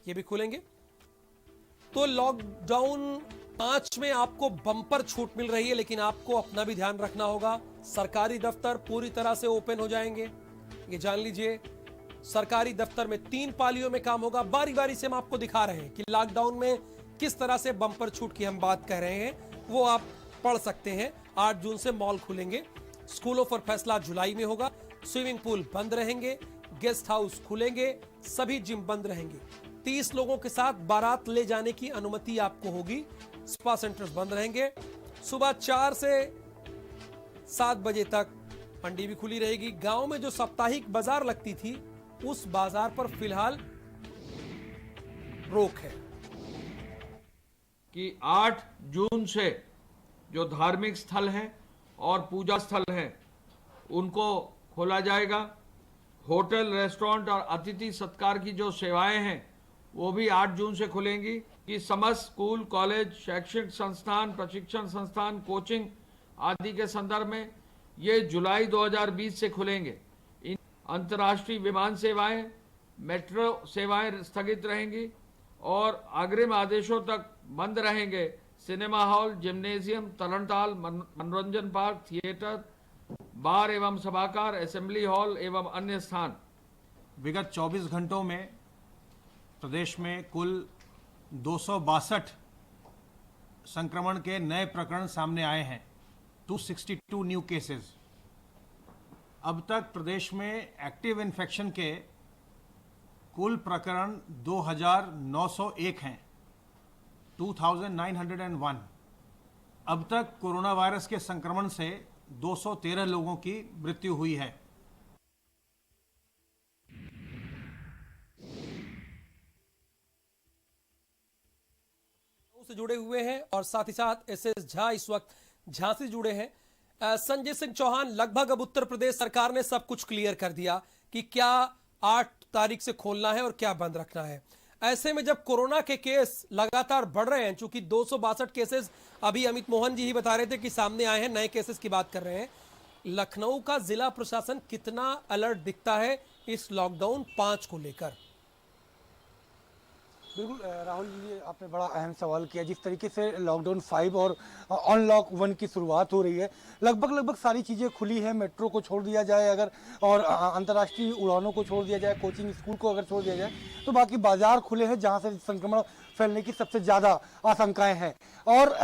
ये भी खुलेंगे। तो लॉकडाउन 5 में आपको बम्पर छूट मिल रही है, लेकिन आपको अपना भी ध्यान रखना होगा। सरकारी दफ्तर पूरी तरह से ओपन हो जाएंगे, ये जान लीजिए। सरकारी दफ्तर में 3 पालियों में काम होगा। बारी बारी से हम आपको दिखा रहे हैं कि लॉकडाउन में किस तरह से बम्पर छूट की हम बात कर रहे हैं, वो आप पढ़ सकते हैं। 8 जून से मॉल खुलेंगे, स्कूलों पर फैसला जुलाई में होगा, स्विमिंग पूल बंद रहेंगे, गेस्ट हाउस खुलेंगे, सभी जिम बंद रहेंगे। 30 लोगों के साथ बारात ले जाने की अनुमति आपको होगी। स्पा सेंटर्स बंद रहेंगे। सुबह 4 से 7 बजे तक मंडी भी खुली रहेगी। गांव में जो साप्ताहिक बाजार लगती थी, उस बाजार पर फिलहाल रोक है। कि 8 जून से जो धार्मिक स्थल है और पूजा स्थल है उनको खोला जाएगा। होटल, रेस्टोरेंट और अतिथि सत्कार की जो सेवाएं हैं वो भी 8 जून से खुलेंगी। कि समस्त स्कूल, कॉलेज, शैक्षिक संस्थान, प्रशिक्षण संस्थान, कोचिंग आदि के संदर्भ में ये जुलाई 2020 से खुलेंगे। इन अंतर्राष्ट्रीय विमान सेवाएं, मेट्रो सेवाएं स्थगित रहेंगी और अग्रिम आदेशों तक बंद रहेंगे सिनेमा हॉल, जिम्नेजियम, तरणताल, मनोरंजन पार्क, थिएटर, बार एवं सभागार, असेंबली हॉल एवं अन्य स्थान। विगत 24 घंटों में प्रदेश में कुल 262 संक्रमण के नए प्रकरण सामने आए हैं, 262 न्यू केसेस। अब तक प्रदेश में एक्टिव इन्फेक्शन के कुल प्रकरण 2901 हैं, 2901। अब तक कोरोना वायरस के संक्रमण से 213 लोगों की मृत्यु हुई है। से जुड़े हुए हैं और साथ ही साथ एसएस झा इस वक्त झांसी जुड़े हैं। संजय सिंह चौहान, लगभग अब उत्तर प्रदेश सरकार ने सब कुछ क्लियर कर दिया कि क्या 8 तारीख से खोलना है और क्या बंद रखना है। ऐसे में जब कोरोना के केस लगातार बढ़ रहे हैं, चूंकि 262 केसेस अभी अमित मोहन जी ही बता रहे थे कि सामने आए हैं, नए केसेस की बात कर रहे हैं, लखनऊ का जिला प्रशासन कितना अलर्ट दिखता है इस लॉकडाउन 5 को लेकर? बिल्कुल राहुल जी, आपने बड़ा अहम सवाल किया। जिस तरीके से लॉकडाउन 5 और अनलॉक 1 की शुरुआत हो रही है, लगभग सारी चीज़ें खुली हैं। मेट्रो को छोड़ दिया जाए अगर, और अंतर्राष्ट्रीय उड़ानों को छोड़ दिया जाए, कोचिंग स्कूल को अगर छोड़ दिया जाए, तो बाकी बाजार खुले हैं जहां से संक्रमण फैलने की सबसे ज़्यादा आशंकाएं हैं। और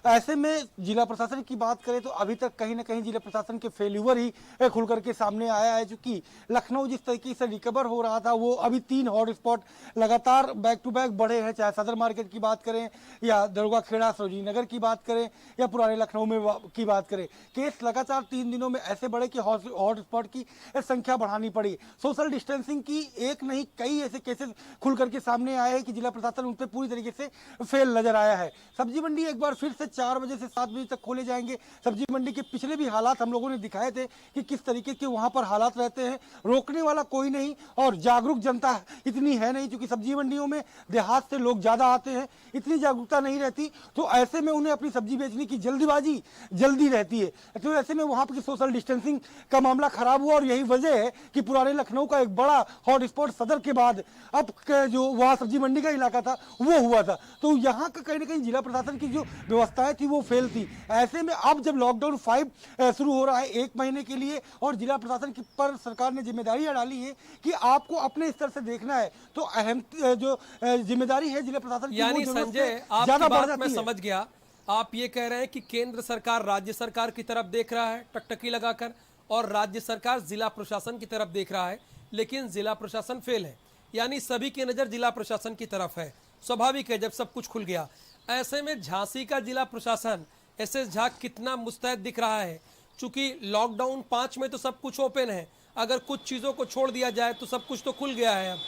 ऐसे में जिला प्रशासन की बात करें तो अभी तक कहीं ना कहीं जिला प्रशासन के फेल्यूर ही खुल करके सामने आया है। चूँकि लखनऊ जिस तरीके से रिकवर हो रहा था, वो अभी 3 हॉटस्पॉट लगातार बैक टू बैक बढ़े हैं। चाहे सदर मार्केट की बात करें या दरगाह खेड़ा सरोजिनी नगर की बात करें या पुराने लखनऊ में की बात करें, केस लगातार 3 दिनों में ऐसे बढ़े कि हॉटस्पॉट की संख्या बढ़ानी पड़ी। सोशल डिस्टेंसिंग की एक नहीं कई ऐसे केसेस खुल करके सामने आए हैं कि जिला प्रशासन उन पर पूरी तरीके से फेल नजर आया है। सब्जी मंडी एक बार फिर से 4 बजे से 7 बजे तक खोले जाएंगे। सब्जी मंडी के पिछले भी हालात हम लोगों ने दिखाए थे कि किस तरीके के वहां पर हालात रहते हैं। रोकने वाला कोई नहीं और जागरूक जनता इतनी है नहीं, क्योंकि सब्जी मंडियों में देहात से लोग ज्यादा आते हैं, इतनी जागरूकता नहीं रहती। तो ऐसे में उन्हें अपनी सब्जी बेचने की जल्दीबाजी जल्दी रहती है। तो ऐसे में वहां पर सोशल डिस्टेंसिंग का मामला खराब हुआ और यही वजह है कि पुराने लखनऊ का एक बड़ा हॉटस्पॉट सदर के बाद अब जो वहां सब्जी मंडी का इलाका था वो हुआ था। तो यहाँ का कहीं ना कहीं जिला प्रशासन की जो व्यवस्थाएं थी वो फेल थी। ऐसे में अब जब लॉकडाउन 5 शुरू हो रहा है 1 महीने के लिए और जिला प्रशासन की पर सरकार ने जिम्मेदारियां डाली है कि आपको अपने स्तर से देखना है, तो अहम जो जिम्मेदारी है जिला प्रशासन की, यानी संजय, आपकी बात मैं समझ गया। आप ये कह रहे हैं कि केंद्र सरकार राज्य सरकार की तरफ देख रहा है टकटकी लगाकर और राज्य सरकार जिला प्रशासन की तरफ देख रहा है, लेकिन जिला प्रशासन फेल है। यानी सभी की नजर जिला प्रशासन की तरफ है। स्वाभाविक है जब सब कुछ खुल गया। ऐसे में झांसी का जिला प्रशासन एसएस झा कितना मुस्तैद दिख रहा है? चूंकि लॉकडाउन 5 में तो सब कुछ ओपन है, अगर कुछ चीजों को छोड़ दिया जाए तो सब कुछ तो खुल गया है। अब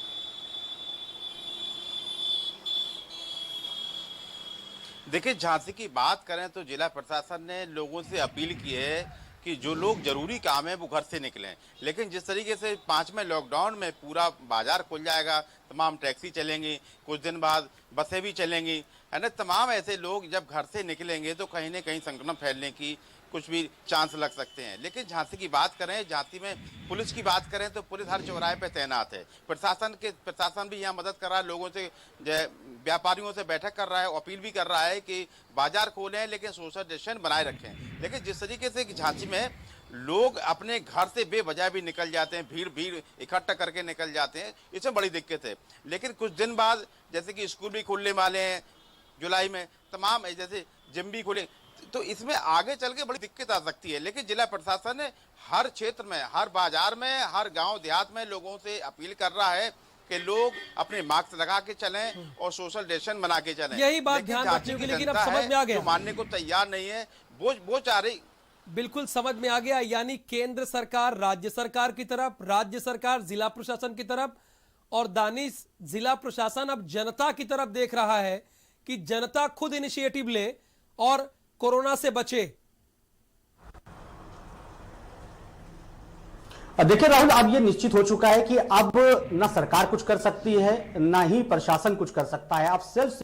देखिए, झांसी की बात करें तो जिला प्रशासन ने लोगों से अपील की है कि जो लोग जरूरी काम है वो घर से निकलें। लेकिन जिस तरीके से 5वें लॉकडाउन में पूरा बाजार खुल जाएगा, तमाम टैक्सी चलेंगी, कुछ दिन बाद बसें भी चलेंगी, है ना, तमाम ऐसे लोग जब घर से निकलेंगे तो कहीं ना कहीं संक्रमण फैलने की कुछ भी चांस लग सकते हैं। लेकिन झांसी की बात करें, झांसी में पुलिस की बात करें तो पुलिस हर चौराहे पे तैनात है। प्रशासन भी यहाँ मदद कर रहा है, लोगों से, व्यापारियों से बैठक कर रहा है, अपील भी कर रहा है कि बाजार खोलें लेकिन सोशल डिस्टेंस बनाए रखें। लेकिन जिस तरीके से झांसी में लोग अपने घर से बेवजह भी निकल जाते हैं, भीड़ इकट्ठा करके निकल जाते हैं, इसमें बड़ी दिक्कत है। लेकिन कुछ दिन बाद जैसे कि स्कूल भी खुलने वाले हैं जुलाई में, तमाम जैसे जिम भी खुले, तो इसमें आगे चल के बड़ी दिक्कत आ सकती है। लेकिन जिला प्रशासन ने हर क्षेत्र में, हर बाजार में, हर गांव देहात में लोगों से अपील कर रहा है कि लोग अपने मास्क लगा के चलें और सोशल डिस्टेंस बना के चलें। यही बात ध्यान रखने की, लेकिन अब समझ में आ गया, जो मानने को तैयार नहीं है, वो चाह रही, बिल्कुल समझ में आ गया। यानी केंद्र सरकार राज्य सरकार की तरफ, राज्य सरकार जिला प्रशासन की तरफ, और दानिश जिला प्रशासन अब जनता की तरफ देख रहा है कि जनता खुद इनिशिएटिव ले और कोरोना से बचे। देखिए राहुल, अब ये निश्चित हो चुका है कि अब ना सरकार कुछ कर सकती है, ना ही प्रशासन कुछ कर सकता है। अब सेल्फ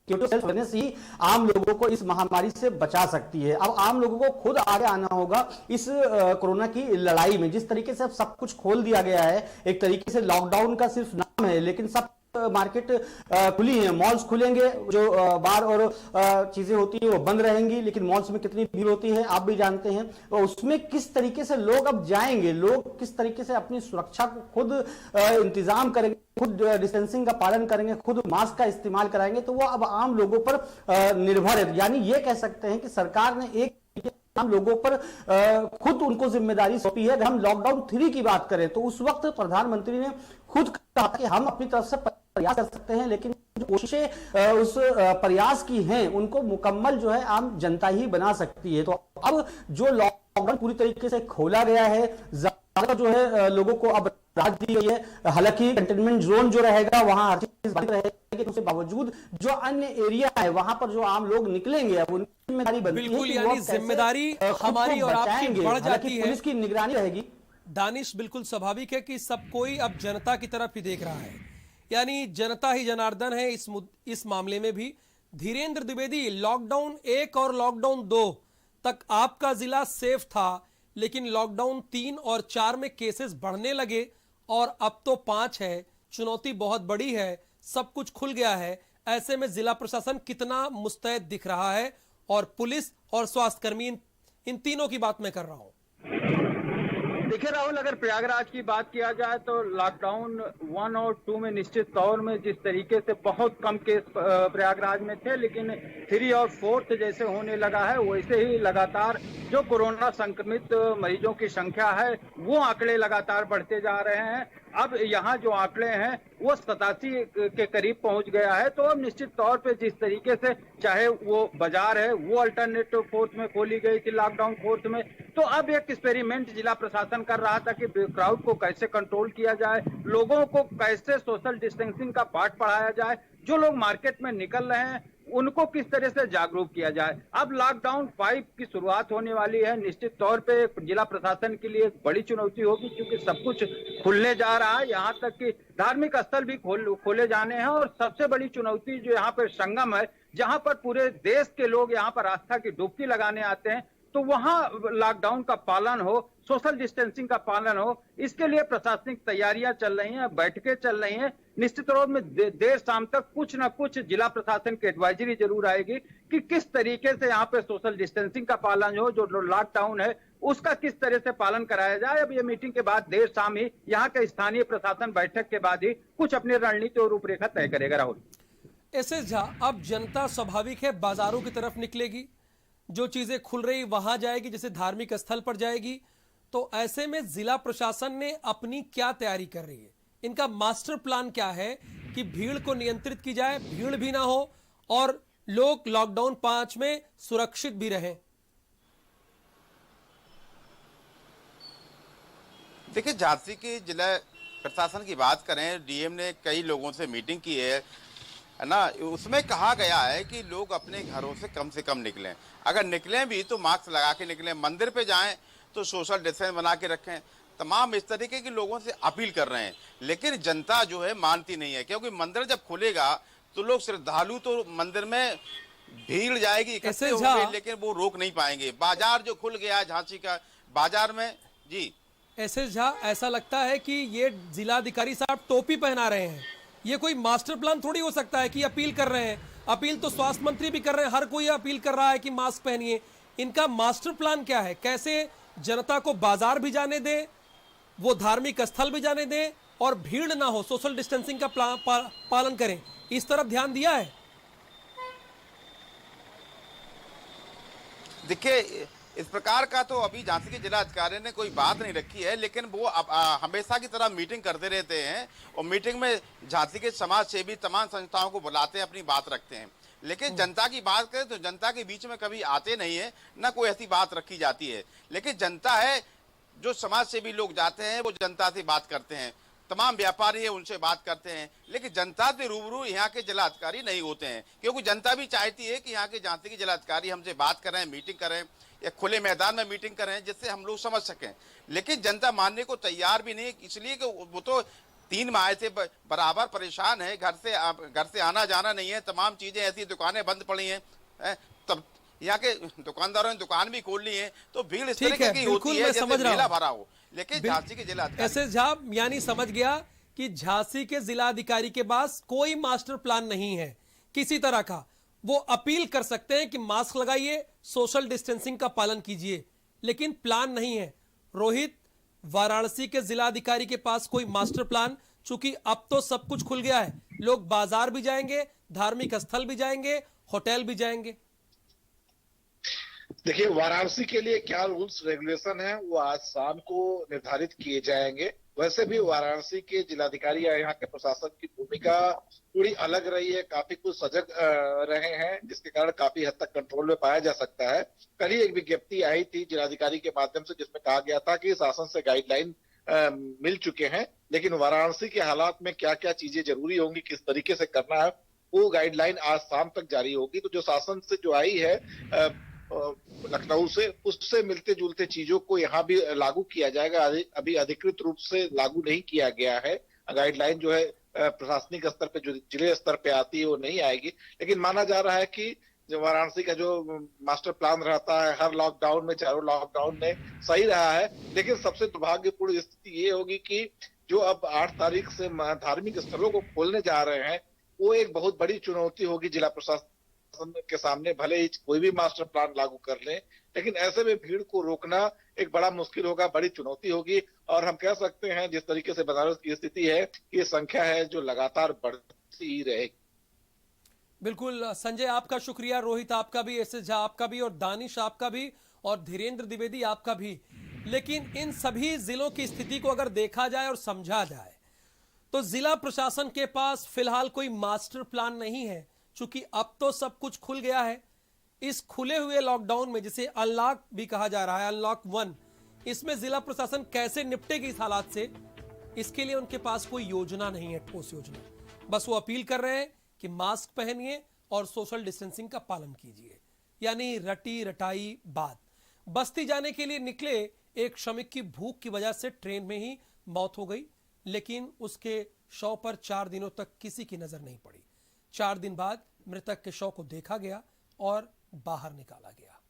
अवेयरनेस ही आम लोगों को इस महामारी से बचा सकती है। अब आम लोगों को खुद आगे आना होगा इस कोरोना की लड़ाई में। जिस तरीके से अब सब कुछ खोल दिया गया है, एक तरीके से लॉकडाउन का सिर्फ नाम है, लेकिन सब मार्केट खुली है, मॉल्स खुलेंगे, जो बार और चीजें होती है वो बंद रहेंगी, लेकिन मॉल्स में कितनी भीड़ होती है आप भी जानते हैं। तो उसमें किस तरीके से लोग अब जाएंगे, लोग किस तरीके से अपनी सुरक्षा को खुद इंतजाम करेंगे, खुद डिस्टेंसिंग का पालन करेंगे, खुद मास्क का इस्तेमाल कराएंगे, तो वो अब आम लोगों पर निर्भर है। यानी ये कह सकते हैं कि सरकार ने एक आम लोगों पर खुद उनको जिम्मेदारी सौंपी है। अगर हम लॉकडाउन 3 की बात करें तो उस वक्त प्रधानमंत्री ने खुद कहा कि हम अपनी तरफ से प्रयास कर सकते हैं, लेकिन जो कोशिशें उस प्रयास की हैं उनको मुकम्मल जो है आम जनता ही बना सकती है। तो अब जो लॉकडाउन पूरी तरीके से खोला गया है, ज्यादा जो है लोगों को अब राहत दी गई है। हालांकि कंटेनमेंट जोन जो रहेगा वहां हर चीज बंद रहेगी, उसके बावजूद जो अन्य एरिया है वहां पर जो आम लोग निकलेंगे अब उनकी जिम्मेदारी बनती है। बिल्कुल, यानी जिम्मेदारी हमारी और आपकी बढ़ जाती है, पुलिस की निगरानी रहेगी। दानिश, बिल्कुल स्वाभाविक है कि सब कोई अब जनता की तरफ ही देख रहा है, यानी जनता ही जनार्दन है इस मामले में भी। धीरेन्द्र द्विवेदी, लॉकडाउन 1 और लॉकडाउन 2 तक आपका जिला सेफ था, लेकिन लॉकडाउन 3 और 4 में केसेस बढ़ने लगे और अब तो 5 है। चुनौती बहुत बड़ी है, सब कुछ खुल गया है। ऐसे में जिला प्रशासन कितना मुस्तैद दिख रहा है, और पुलिस और स्वास्थ्यकर्मी, इन तीनों की बात मैं कर रहा हूं। देखिए राहुल, अगर प्रयागराज की बात किया जाए तो लॉकडाउन 1 और 2 में निश्चित तौर में जिस तरीके से बहुत कम केस प्रयागराज में थे, लेकिन 3 और 4 जैसे होने लगा है, वैसे ही लगातार जो कोरोना संक्रमित मरीजों की संख्या है वो आंकड़े लगातार बढ़ते जा रहे हैं। अब यहाँ जो आंकड़े हैं वो 87 के करीब पहुंच गया है। तो अब निश्चित तौर पे जिस तरीके से चाहे वो बाजार है वो अल्टरनेट 4th में खोली गई थी, लॉकडाउन 4th में, तो अब एक एक्सपेरिमेंट जिला प्रशासन कर रहा था कि क्राउड को कैसे कंट्रोल किया जाए, लोगों को कैसे सोशल डिस्टेंसिंग का पाठ पढ़ाया जाए, जो लोग मार्केट में निकल रहे हैं उनको किस तरह से जागरूक किया जाए। अब लॉकडाउन 5 की शुरुआत होने वाली है। निश्चित तौर पे जिला प्रशासन के लिए एक बड़ी चुनौती होगी, क्योंकि सब कुछ खुलने जा रहा है, यहाँ तक कि धार्मिक स्थल भी खोले जाने हैं। और सबसे बड़ी चुनौती जो यहाँ पर संगम है, जहाँ पर पूरे देश के लोग यहाँ पर आस्था की डुबकी लगाने आते हैं, तो वहां लॉकडाउन का पालन हो, सोशल डिस्टेंसिंग का पालन हो, इसके लिए प्रशासनिक तैयारियां चल रही हैं, बैठकें चल रही हैं। निश्चित तौर में देर शाम तक कुछ न कुछ जिला प्रशासन की एडवाइजरी जरूर आएगी कि किस तरीके से यहाँ पे सोशल डिस्टेंसिंग का पालन हो, जो लॉकडाउन है उसका किस तरह से पालन कराया जाए। अब ये मीटिंग के बाद देर शाम ही यहाँ के स्थानीय प्रशासन बैठक के बाद ही कुछ अपनी रणनीति और रूपरेखा तय करेगा। राहुल, एसएस झा, अब जनता स्वाभाविक है बाजारों की तरफ निकलेगी, जो चीजें खुल रही वहां जाएगी, जैसे धार्मिक स्थल पर जाएगी। तो ऐसे में जिला प्रशासन ने अपनी क्या तैयारी कर रही है, इनका मास्टर प्लान क्या है कि भीड़ को नियंत्रित की जाए, भीड़ भी ना हो और लोग लॉकडाउन 5 में सुरक्षित भी रहें? देखिए, झांसी के जिला प्रशासन की बात करें, डीएम ने कई लोगों से मीटिंग की है ना, उसमें कहा गया है कि लोग अपने घरों से कम निकलें, अगर निकलें भी तो मास्क लगा के निकलें, मंदिर पे जाएं तो सोशल डिस्टेंस बना के रखें, तमाम इस तरीके के लोगों से अपील कर रहे हैं। लेकिन जनता जो है मानती नहीं है, क्योंकि मंदिर जब खुलेगा तो लोग श्रद्धालु तो मंदिर में भीड़ जाएगी, इकट्ठे ऐसे होंगे, लेकिन वो रोक नहीं पाएंगे। बाजार जो खुल गया है झांसी का, बाजार में जी ऐसे झा, ऐसा लगता है कि ये जिलाधिकारी साहब टोपी पहना रहे हैं। ये कोई मास्टर प्लान थोड़ी हो सकता है कि अपील कर रहे हैं। अपील तो स्वास्थ्य मंत्री भी कर रहे हैं, हर कोई अपील कर रहा है कि मास्क पहनिए। इनका मास्टर प्लान क्या है? कैसे जनता को बाजार भी जाने दें, वो धार्मिक स्थल भी जाने दें और भीड़ ना हो, सोशल डिस्टेंसिंग का पालन करें, इस तरफ ध्यान दिया है? देखिए, इस प्रकार का तो अभी झांसी के जिलाधिकारी ने कोई बात नहीं रखी है, लेकिन वो हमेशा की तरह मीटिंग करते रहते हैं और मीटिंग में झांसी के समाज सेवी तमाम संस्थाओं को बुलाते हैं, अपनी बात रखते हैं। लेकिन जनता की बात करें तो जनता के बीच में कभी आते नहीं है, ना कोई ऐसी बात रखी जाती है। लेकिन जनता है, जो समाज सेवी लोग जाते हैं वो जनता से बात करते हैं, तमाम व्यापारी है उनसे बात करते हैं, लेकिन जनता से रूबरू यहाँ के जिलाधिकारी नहीं होते हैं, क्योंकि जनता भी चाहती है कि यहाँ के झांसी के जिलाधिकारी हमसे बात करें, मीटिंग करें या खुले मैदान में मीटिंग करें, जिससे हम लोग समझ सकें। लेकिन जनता मानने को तैयार भी नहीं, इसलिए कि वो तो 3 माह से बराबर परेशान है, घर से आना जाना नहीं है, तमाम चीजें ऐसी, दुकानें बंद पड़ी हैं, तब यहाँ के दुकानदारों ने दुकान भी खोल ली है, तो भीड़ इस तरह की होती है जैसे मेला भरा हो। लेकिन झांसी के जिलाधिकारी ऐसे झा, यानी समझ गया कि झांसी के जिलाधिकारी के पास कोई मास्टर प्लान नहीं है किसी तरह का। वो अपील कर सकते हैं कि मास्क लगाइए, सोशल डिस्टेंसिंग का पालन कीजिए, लेकिन प्लान नहीं है। रोहित, वाराणसी के जिलाधिकारी के पास कोई मास्टर प्लान, चूंकि अब तो सब कुछ खुल गया है, लोग बाजार भी जाएंगे, धार्मिक स्थल भी जाएंगे, होटल भी जाएंगे। देखिए, वाराणसी के लिए क्या रूल्स रेगुलेशन है वो आज शाम को निर्धारित किए जाएंगे। वैसे भी वाराणसी के जिलाधिकारी या यहाँ के प्रशासन की भूमिका थोड़ी अलग रही है, काफी कुछ सजग रहे हैं, जिसके कारण काफी हद तक कंट्रोल में पाया जा सकता है। कल ही एक विज्ञप्ति आई थी जिलाधिकारी के माध्यम से, जिसमें कहा गया था कि शासन से गाइडलाइन मिल चुके हैं, लेकिन वाराणसी के हालात में क्या क्या चीजें जरूरी होंगी, किस तरीके से करना है, वो गाइडलाइन आज शाम तक जारी होगी। तो जो शासन से जो आई है लखनऊ से, उससे मिलते जुलते चीजों को यहाँ भी लागू किया जाएगा। अभी अधिकृत रूप से लागू नहीं किया गया है। गाइडलाइन जो है प्रशासनिक स्तर पे, जो जिले स्तर पे आती है, वो नहीं आएगी। लेकिन माना जा रहा है कि जो वाराणसी का जो मास्टर प्लान रहता है, हर लॉकडाउन में, चारों लॉकडाउन में सही रहा है। लेकिन सबसे दुर्भाग्यपूर्ण स्थिति ये होगी कि जो अब 8 तारीख से धार्मिक स्थलों को खोलने जा रहे हैं, वो एक बहुत बड़ी चुनौती होगी जिला प्रशासन के सामने। भले ही कोई भी मास्टर प्लान लागू कर लें, लेकिन ऐसे में भीड़ को रोकना एक बड़ा मुश्किल होगा, बड़ी चुनौती होगी। और हम कह सकते हैं जिस तरीके से बनारस की स्थिति है, ये संख्या है जो लगातार बढ़ती ही रहेगी। बिल्कुल संजय, आपका शुक्रिया, रोहित आपका भी, एस झा आपका भी, और दानिश आपका भी, और धीरेन्द्र द्विवेदी आपका भी। लेकिन इन सभी जिलों की स्थिति को अगर देखा जाए और समझा जाए तो जिला प्रशासन के पास फिलहाल कोई मास्टर प्लान नहीं है, चूंकि अब तो सब कुछ खुल गया है। इस खुले हुए लॉकडाउन में, जिसे अनलॉक भी कहा जा रहा है, अनलॉक 1, इसमें जिला प्रशासन कैसे निपटेगी इस हालात से, इसके लिए उनके पास कोई योजना नहीं है, ठोस योजना। बस वो अपील कर रहे हैं कि मास्क पहनिए और सोशल डिस्टेंसिंग का पालन कीजिए, यानी रटी रटाई बात। बस्ती जाने के लिए निकले एक श्रमिक की भूख की वजह से ट्रेन में ही मौत हो गई, लेकिन उसके शव पर 4 दिनों तक किसी की नजर नहीं पड़ी। 4 दिन बाद मृतक के शव को देखा गया और बाहर निकाला गया।